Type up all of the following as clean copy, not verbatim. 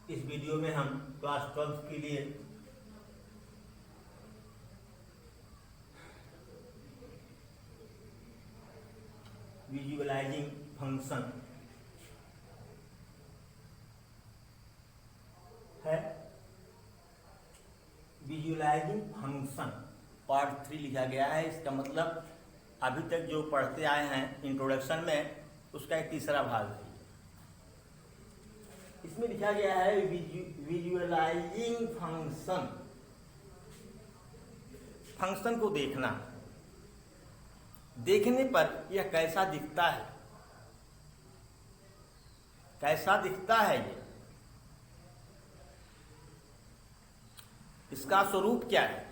इस वीडियो में हम क्लास 12 के लिए विजुअलाइजिंग फंक्शन है। विजुअलाइजिंग फंक्शन पार्ट 3 लिखा गया है। इसका मतलब अभी तक जो पढ़ते आए हैं इंट्रोडक्शन में, उसका एक तीसरा भाग है। इसमें लिखा गया है विजुअलाइजिंग फंक्शन, फंक्शन को देखना, देखने पर यह कैसा दिखता है, कैसा दिखता है ये, इसका स्वरूप क्या है,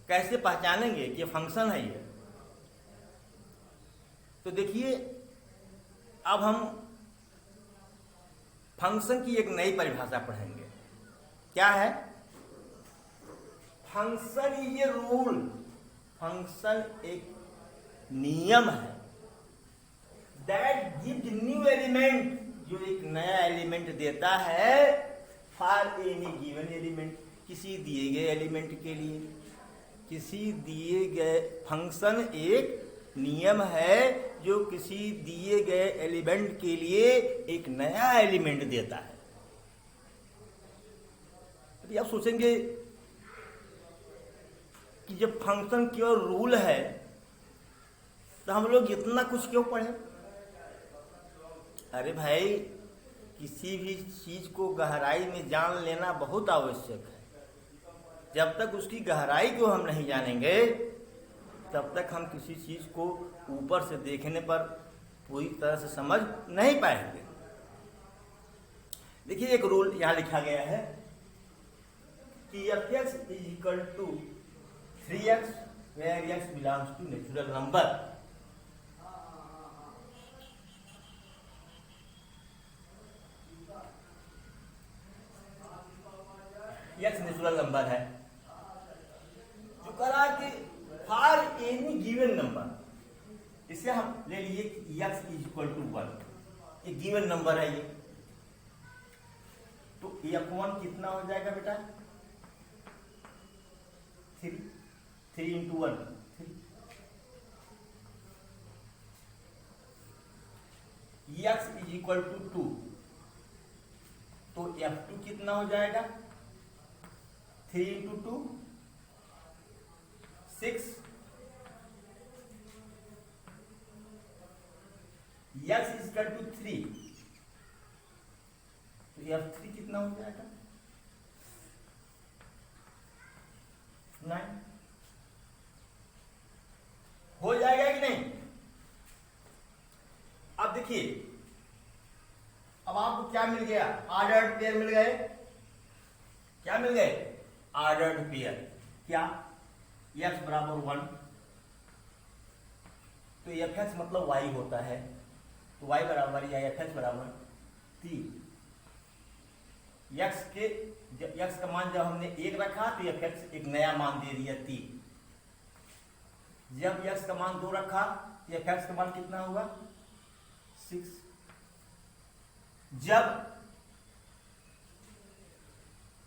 कैसे पहचानेंगे कि फंक्शन है ये। तो देखिए, अब हम फंक्शन की एक नई परिभाषा पढ़ेंगे। क्या है? Function is a rule, function एक नियम है दैट गिव्स न्यू एलिमेंट, जो एक नया एलिमेंट देता है फॉर एनी गिवन एलिमेंट, किसी दिए गए एलिमेंट के लिए। किसी दिए गए फंक्शन एक नियम है जो किसी दिए गए एलिमेंट के लिए एक नया एलिमेंट देता है। तो आप सोचेंगे कि जब फंक्शन केवल रूल है तो हम लोग इतना कुछ क्यों पढ़े? अरे भाई, किसी भी चीज को गहराई में जान लेना बहुत आवश्यक है। जब तक उसकी गहराई को हम नहीं जानेंगे तब तक हम किसी चीज को ऊपर से देखने पर पूरी तरह से समझ नहीं पाएंगे। देखिए, एक रूल यहां लिखा गया है कि f(x) = 3x where x belongs to natural number. x natural number है, जो करा कि फॉर एनी गिवन नंबर, इसे हम ले लिए कि x = 1, ये गिवन नंबर है ये। तो f1 कितना हो जाएगा बेटा? 3 × 1 3। x = 2, तो f2 कितना हो जाएगा? 3 × 2 6। x = 3, तो f3 कितना हो जाएगा? 9। हो जाएगा कि नहीं? अब देखिए, अब आपको क्या मिल गया? ऑर्डर्ड पेयर मिल गए। क्या मिल गए? Ordered pair. क्या? x = 1, तो f(x) मतलब y होता है, तो y बराबर या f(x) बराबर 3। x का मान जब हमने 1 रखा तो f(x) एक नया मान दे दिया 3। जब x का मान 2 रखा तो f(x) का मान कितना हुआ? 6। जब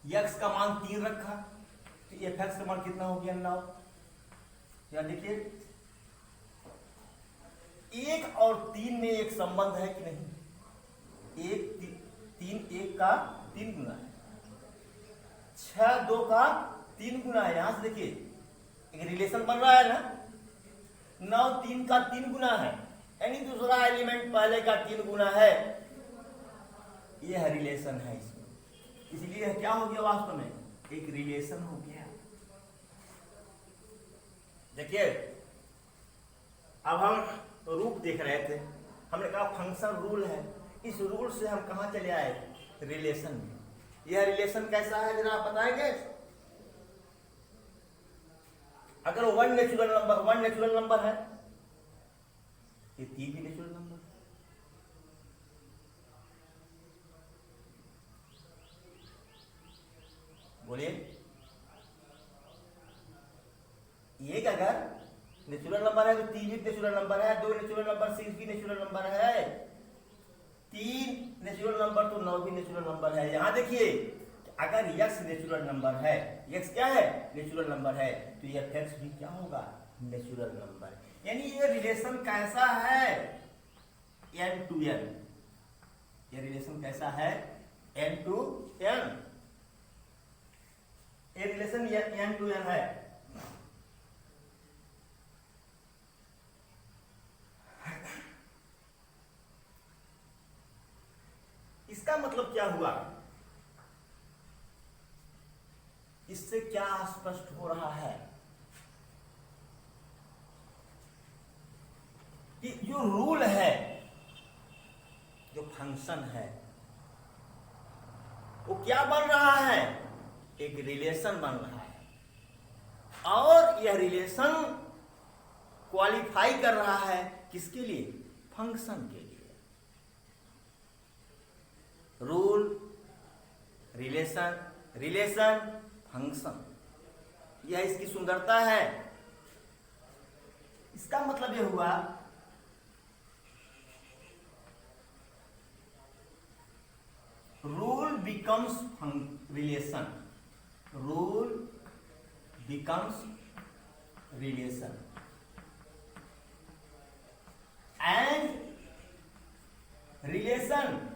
x का मान 3 रखा तो f(x) का मान कितना हो गया? 9। या देखिए, 1 और 3 में एक संबंध है कि नहीं? 1 का 3 गुना है, 6 2 का 3 गुना है। यहां से देखिए एक रिलेशन बन रहा है ना, 9 3 का 3 गुना है, यानी दूसरा एलिमेंट पहले का 3 गुना है। यह रिलेशन है इसमें, इसलिए क्या हो गया? वास्तव में एक रिलेशन हो गया। देखिए, अब हम रूप देख रहे थे, हमने कहा फंक्शन रूल है। इस रूल से हम कहां चले आए? रिलेशन में। यह रिलेशन कैसा है जरा आप बताएंगे? अगर 1 नेचुरल नंबर है, ये 3 भी नेचुरल नंबर। बोलिए, एक अगर नेचुरल नंबर है तो 3 भी नेचुरल नंबर है, 2 नेचुरल नंबर, 6 भी नेचुरल नंबर है। 3 नेचुरल नंबर तो 9 भी नेचुरल नंबर है। यहां देखिए अगर x नेचुरल नंबर है, x क्या है? नेचुरल नंबर है, तो ये x भी क्या होगा? Natural number. यानी ये रिलेशन कैसा है? n to n। ये रिलेशन कैसा है? n to n। ये रिलेशन n to n है। इसका मतलब क्या हुआ? इससे क्या स्पष्ट हो रहा है कि जो रूल है, जो फंक्शन है, वो क्या बन रहा है? एक रिलेशन बन रहा है। और यह रिलेशन क्वालिफाई कर रहा है किसके लिए? फंक्शन के लिए। रूल, रिलेशन, रिलेशन, फंक्शन, यह इसकी सुंदरता है। इसका मतलब यह हुआ rule becomes relation, rule becomes relation and relation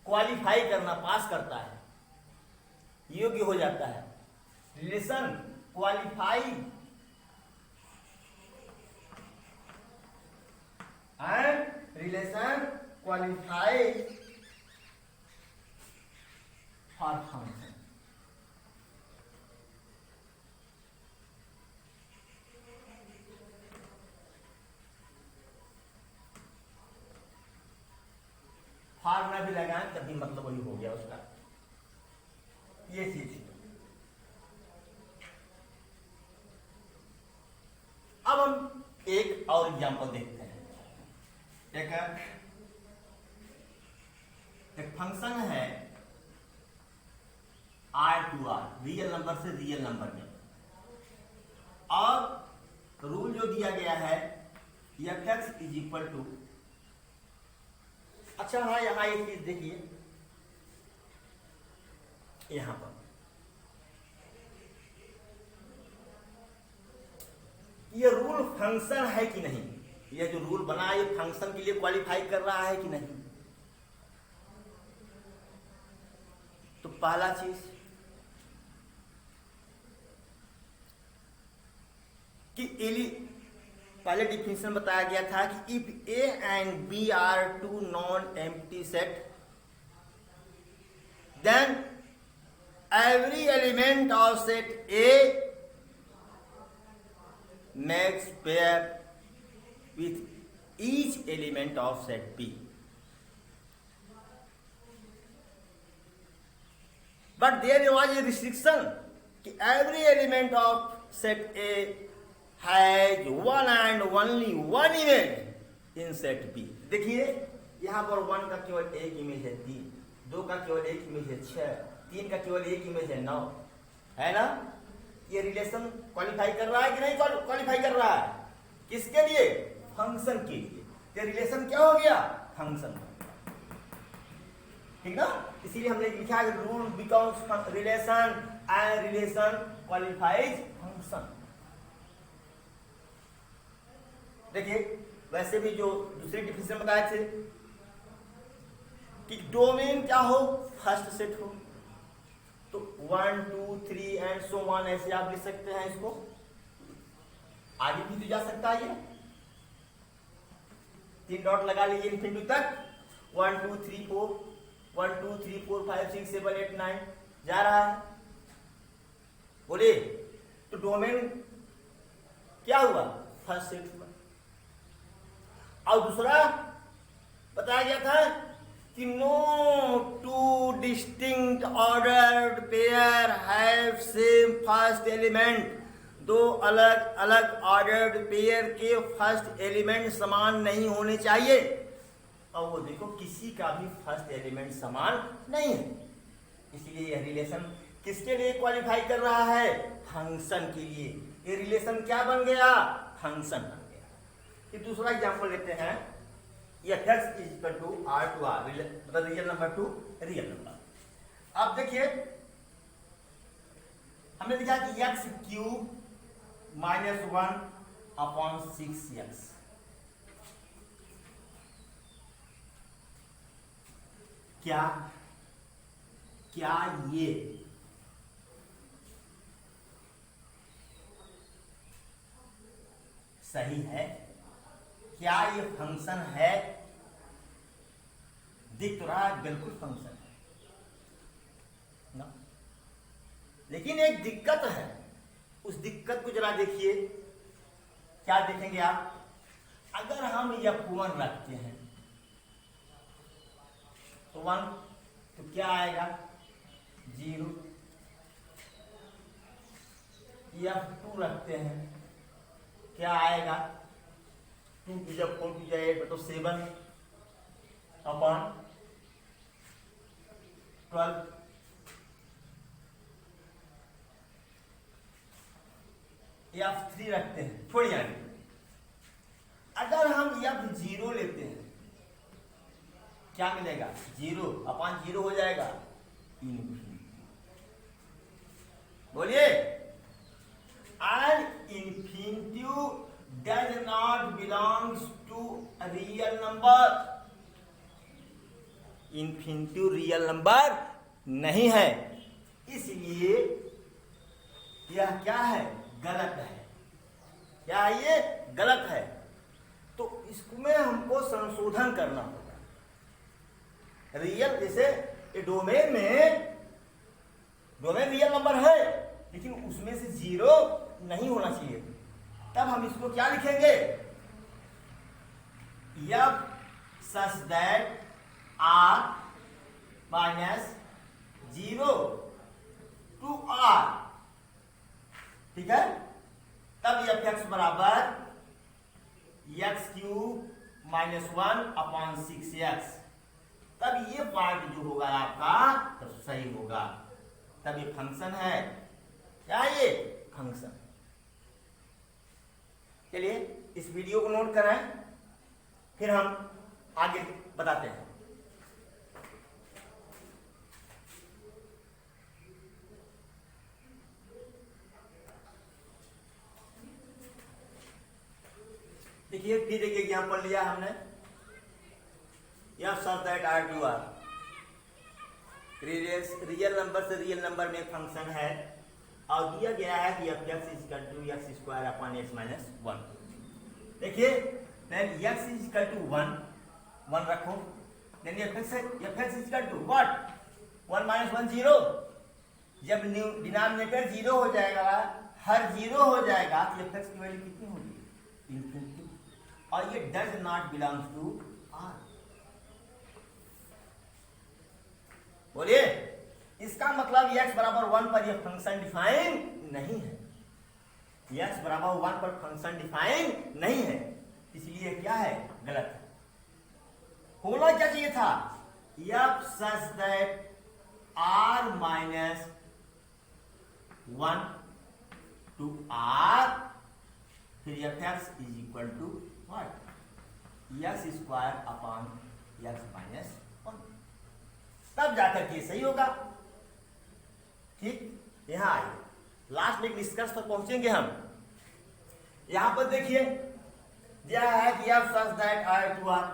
qualify करना, पास करता है, योग्य हो जाता है। Relation qualify and relation qualify for function. Formula भी लगाएं तभी मतलब वही हो गया उसका। ये चीज। अब हम एक और एग्जांपल देखते हैं। एक फंक्शन है r to r, real number से रियल नंबर में, और रूल जो दिया गया है f(x) इज इक्वल टू। अच्छा हाँ, यहां एक चीज देखिए, यहां पर ये रूल फंक्शन है कि नहीं? यह जो रूल बना है ये फंक्शन के लिए क्वालिफाई कर रहा है कि नहीं? तो पहला चीज कि पहले डिफिनेशन बताया गया था कि if A and B are two non empty set, then every element of set A makes pair with each element of set B. But there was a restriction कि every element of set A has one and only one image in set B. देखिए यहाँ पर 1 का केवल एक image है 3, 2 का केवल एक इमेज है 6, 3 का केवल एक इमेज है 9, है ना? ये रिलेशन क्वालिफाई कर रहा है कि नहीं क्वालिफाई कर रहा है? किसके लिए? फंक्शन के लिए। ये रिलेशन क्या हो गया? फंक्शन। ठीक ना? इसीलिए हमने लिखा है rule becomes relation and relation qualifies function. देखिए वैसे भी जो दूसरे डिफिनेशन बताए थे कि डोमेन क्या हो? फर्स्ट सेट हो, तो 1 2 3 एंड सो ऑन ऐसे आप लिख सकते हैं। इसको आगे भी तो जा सकता है। ये 3 डॉट लगा लीजिए इन्फिनिटी तक, 1 2 3 4 1 2 3 4 5 6 7 8 9 जा रहा है। बोलिए तो डोमेन क्या हुआ? फर्स्ट सेट हुआ। और दूसरा बताया गया था कि no two distinct ordered pair have same first element. दो अलग अलग ऑर्डर्ड पेयर के फर्स्ट एलिमेंट समान नहीं होने चाहिए। और वो देखो किसी का भी फर्स्ट एलिमेंट समान नहीं है, इसलिए यह रिलेशन किसके लिए क्वालिफाई कर रहा है? फंक्शन के लिए। ये रिलेशन क्या बन गया? फंक्शन बन गया। फिर दूसरा एग्जांपल लेते हैं, f(x) is equal to r to r, मतलब real number to real number. अब देखिए हमने लिखा कि x क्यूब माइनस 1/6x, क्या ये सही है? क्या ये फंक्शन है? दिख तो रहा है बिल्कुल फंक्शन है ना, लेकिन एक दिक्कत है। उस दिक्कत को जरा देखिए, क्या देखेंगे आप? अगर हम f1 रखते हैं तो 1, तो क्या आएगा? 0। f2 रखते हैं, क्या आएगा? 2 की जब 4 की जाए तो 7/12। f3 रखते हैं, थोड़ी आगे। अगर हम f0 लेते हैं, क्या मिलेगा? 0/0 हो जाएगा, इन्फिनिटी। बोलिए, and infinity does not belongs to real number. Infinity real number नहीं है, इसलिए यह क्या है? गलत है। क्या है ये? गलत है। तो इसमें हमको संशोधन करना होगा। रियल, जैसे ये डोमेन रियल नंबर है, लेकिन उसमें से 0 नहीं होना चाहिए। तब हम इसको क्या लिखेंगे? f such that r minus 0 to r, ठीक है? तब f(x) बराबर x क्यूब माइनस 1/6x। तब ये पार्ट जो होगा आपका तब सही होगा, तब ये फंक्शन है। क्या ये? फंक्शन। चलिए इस वीडियो को नोट कराएं, फिर हम आगे बताते हैं। देखिए फिर एक एग्जाम्पल लिया हमने, यह such that r to r, real number से रियल नंबर में फंक्शन है और दिया गया है कि f(x) = x² / x - 1। देखिए देन x = 1 रखो, देन f(x) = what? 1 - 1 0। जब डिनोमिनेटर 0 हो जाएगा, हर 0 हो जाएगा, तो f(x) की वैल्यू कितनी होगी? इन्फिनिटी। और ये does not belongs to r। बोलिए, इसका मतलब x बराबर 1 पर यह फंक्शन डिफाइन नहीं है। x बराबर 1 पर फंक्शन डिफाइन नहीं है, इसलिए क्या है? गलत है। होना क्या चाहिए था? f such that r minus 1 to r, फिर f(x) = what? x² / x - 1। तब जाकर के सही होगा। ठीक, यहां आइए, लास्ट में निष्कर्ष तक पहुंचेंगे हम। यहां पर देखिए दिया है कि f such that r to r,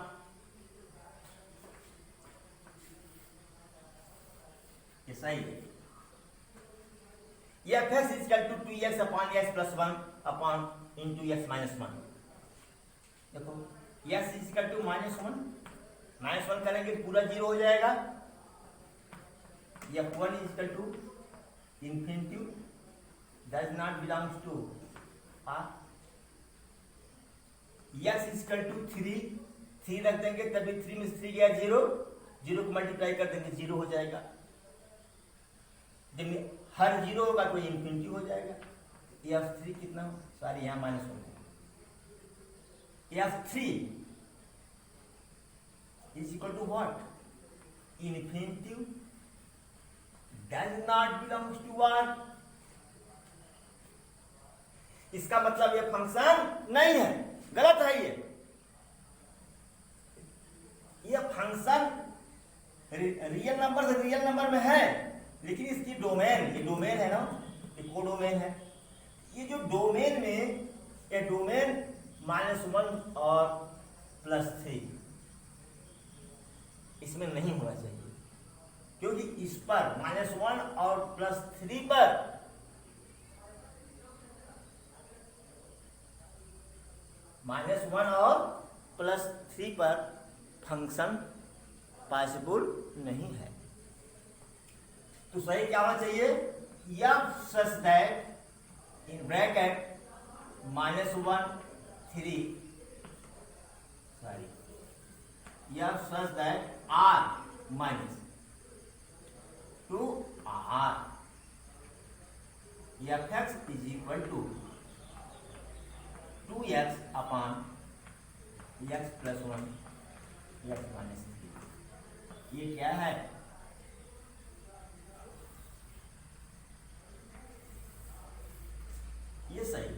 ये सही है। f(x) = 2x / x + 1 × x - 1। देखो x = -1 करेंगे पूरा 0 हो जाएगा। f(1) = infinity does not belongs to r। x = 3 रख देंगे, तभी 3 में 3 गया 0 को मल्टीप्लाई कर देंगे 0 हो जाएगा। जब हर 0 होगा तो इन्फिनिटी हो जाएगा। f(3) कितना हो? सॉरी, यहाँ -1 f(3) = what? Infinity does not belongs to one. इसका मतलब ये फंक्शन नहीं है, गलत है ये फंक्शन रियल नंबर से रियल नंबर में है, लेकिन इसकी डोमेन, ये डोमेन है ना, ये कोडोमेन है। ये जो डोमेन में, ये डोमेन -1 और +3 इसमें नहीं होना चाहिए, क्योंकि इस पर -1 और +3 पर -1 और +3 पर फंक्शन पॉसिबल नहीं है। तो सही क्या होना चाहिए, F such that in bracket -1 3 F such that r -2 r fx is equal to 2x upon x + 1 x - 3। ये क्या है, ये सही।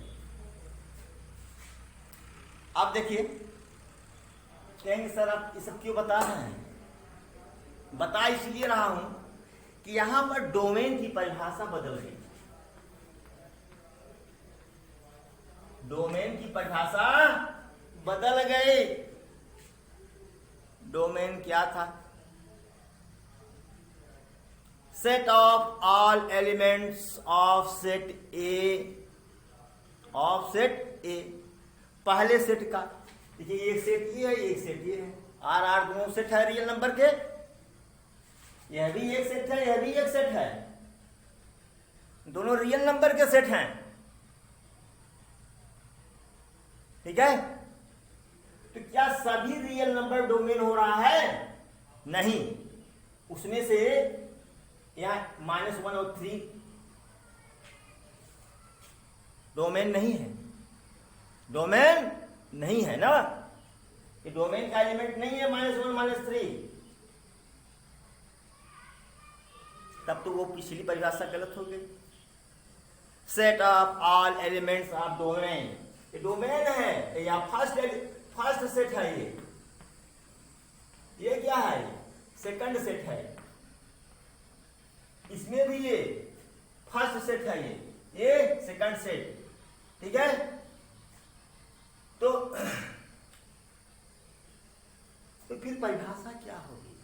आप देखिए, कहेंगे सर आप ये सब क्यों बता रहे हैं? बता इसलिए रहा हूं कि यहां पर डोमेन की परिभाषा बदल गई। डोमेन की परिभाषा बदल गई। डोमेन क्या था? Set of all elements of set A, of set ए, पहले सेट का। देखिए एक सेट ये है, एक सेट ये है, आर दोनों सेट है रियल नंबर के। यह भी एक सेट है, यह भी एक सेट है, दोनों रियल नंबर के सेट हैं। ठीक है, तो क्या सभी रियल नंबर डोमेन हो रहा है? नहीं, उसमें से यहां -1 और 3 डोमेन नहीं है, डोमेन नहीं है ना, ये डोमेन का एलिमेंट नहीं है -1 -3। तब तो वो पिछली परिभाषा गलत हो गई। Set of all elements of domain, ये डोमेन है या फर्स्ट सेट है, ये क्या है, सेकंड सेट है। इसमें भी ये फर्स्ट सेट है, ये सेकंड सेट। ठीक है, तो फिर परिभाषा क्या होगी?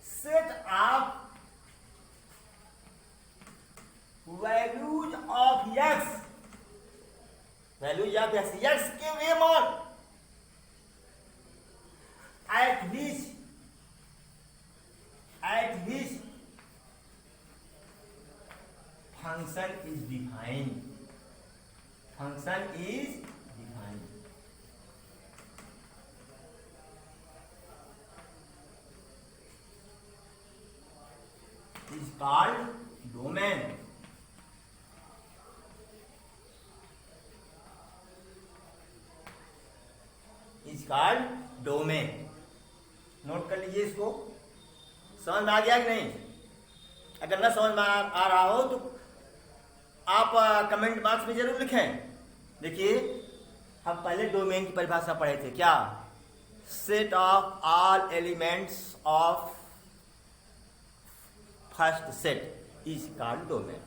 Set of values of x, values of x के वेमन at which function is defined, function is defined, is called domain। is called domain। Note कर लीजिए इसको। समझ में आ गया कि नहीं? अगर ना समझ में आ रहा हो तो आप कमेंट बॉक्स में जरूर लिखें। देखिए, हम पहले डोमेन की परिभाषा पढ़े थे, क्या? Set of all elements of first set is called domain.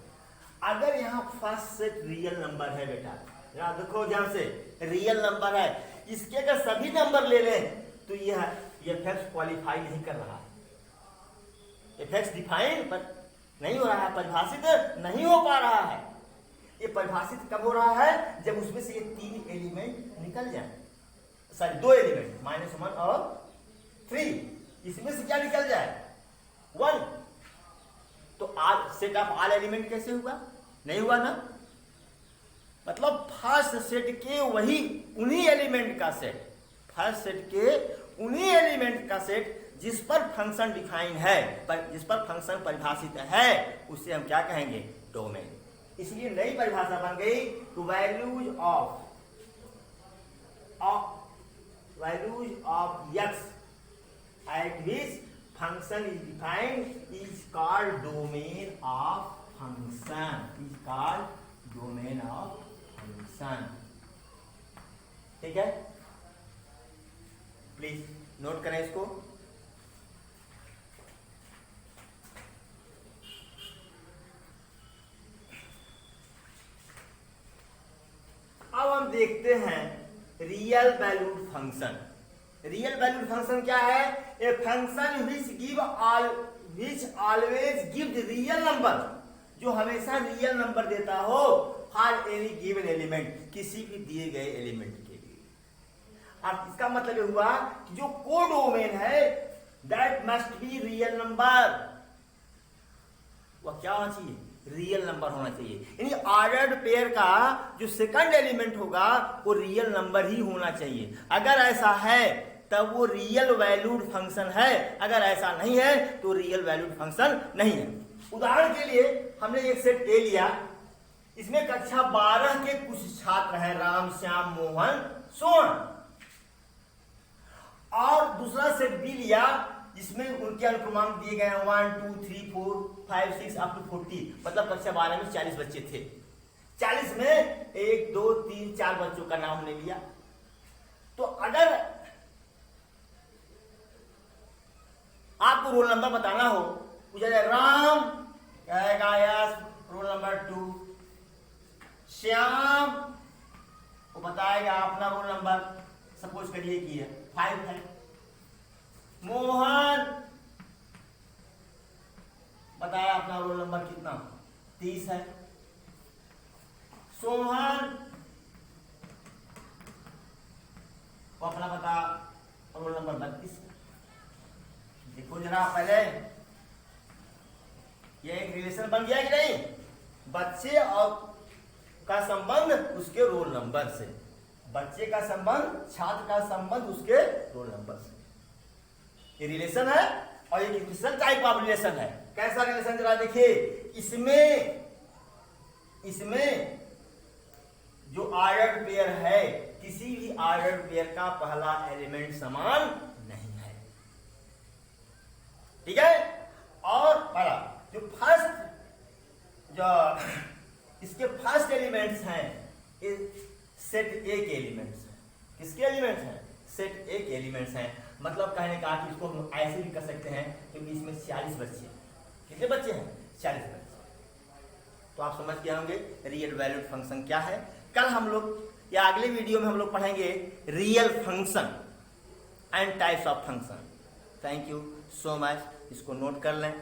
अगर यहाँ फर्स्ट सेट रियल नंबर है बेटा, यहाँ देखो, ध्यान से, रियल नंबर है, इसके अगर सभी नंबर ले लें तो यह एफएक्स क्वालिफाई नहीं कर रहा है, एफएक्स डिफाइन पर नहीं हो रहा है, परिभाषित नहीं हो पा रहा है। ये परिभाषित कब हो रहा है? जब उसमें से ये 3 एलिमेंट निकल जाए, सॉरी 2 एलिमेंट -1 और 3, इसमें से क्या निकल जाए? 1। तो सेट ऑफ ऑल एलिमेंट कैसे हुआ? नहीं हुआ ना। मतलब फर्स्ट सेट के वही उन्हीं एलिमेंट का सेट, फर्स्ट सेट के उन्हीं एलिमेंट का सेट जिस पर फंक्शन डिफाइन है, जिस पर फंक्शन परिभाषित है, उसे हम क्या कहेंगे? डोमेन। इसलिए नई परिभाषा बन गई to values of x at which function is defined is called domain of function. Is called domain of function. ठीक है, प्लीज नोट करें इसको। अब हम देखते हैं real valued function. Real valued function क्या है? A function which always give the real number, जो हमेशा रियल नंबर देता हो फॉर एनी गिवन एलिमेंट, किसी भी दिए गए एलिमेंट के लिए। अब इसका मतलब ये हुआ कि जो कोडोमेन है that must be real number, वह क्या होना चाहिए? रियल नंबर होना चाहिए। यानी ऑर्डर्ड पेयर का जो सेकंड एलिमेंट होगा वो रियल नंबर ही होना चाहिए। अगर ऐसा है तब वो रियल वैल्यूड फंक्शन है, अगर ऐसा नहीं है तो रियल वैल्यूड फंक्शन नहीं है। उदाहरण के लिए हमने एक सेट ए लिया, इसमें कक्षा 12 के कुछ छात्र हैं, राम, श्याम, मोहन, सोन, और दूसरा सेट बी लिया जिसमें उनके अनुक्रमांक दिए गए हैं 1 2 3 4 5 6 अप टू 40, मतलब कक्षा 12 में 40 बच्चे थे। 40 में 1 2 3 4 बच्चों का नाम हमने लिया। तो अगर आपको रोल नंबर बताना हो, पूछा जाए राम कहेगा यस रोल नंबर 2, श्याम वो बताएगा अपना रोल नंबर सपोज करिए कि 5 है, मोहन बताया अपना रोल नंबर कितना 30 है, सोहन वो अपना बता रोल नंबर 32 है। देखो जरा पहले ये एक रिलेशन बन गया कि नहीं? बच्चे और का संबंध उसके रोल नंबर से, बच्चे का संबंध छात्र का संबंध उसके रोल नंबर से, ये रिलेशन है। और ये किस टाइप ऑफ रिलेशन है? कैसा रिलेशन जरा देखिए। इसमें जो ऑर्डर्ड पेयर है, किसी भी ऑर्डर्ड पेयर का पहला एलिमेंट समान नहीं है, ठीक है। और पहला जो फर्स्ट, जो इसके फर्स्ट एलिमेंट्स हैं सेट ए के एलिमेंट्स हैं। किसके एलिमेंट्स हैं? सेट ए के एलिमेंट्स हैं। मतलब कहने का कि इसको हम ऐसे भी कर सकते हैं क्योंकि इसमें 40 बच्चे हैं। कितने बच्चे हैं? 40 बच्चे। तो आप समझ गए होंगे रियल वैल्यूड फंक्शन क्या है। कल हम लोग या अगले वीडियो में हम लोग पढ़ेंगे real function and types of function. Thank you so much, इसको नोट कर लें।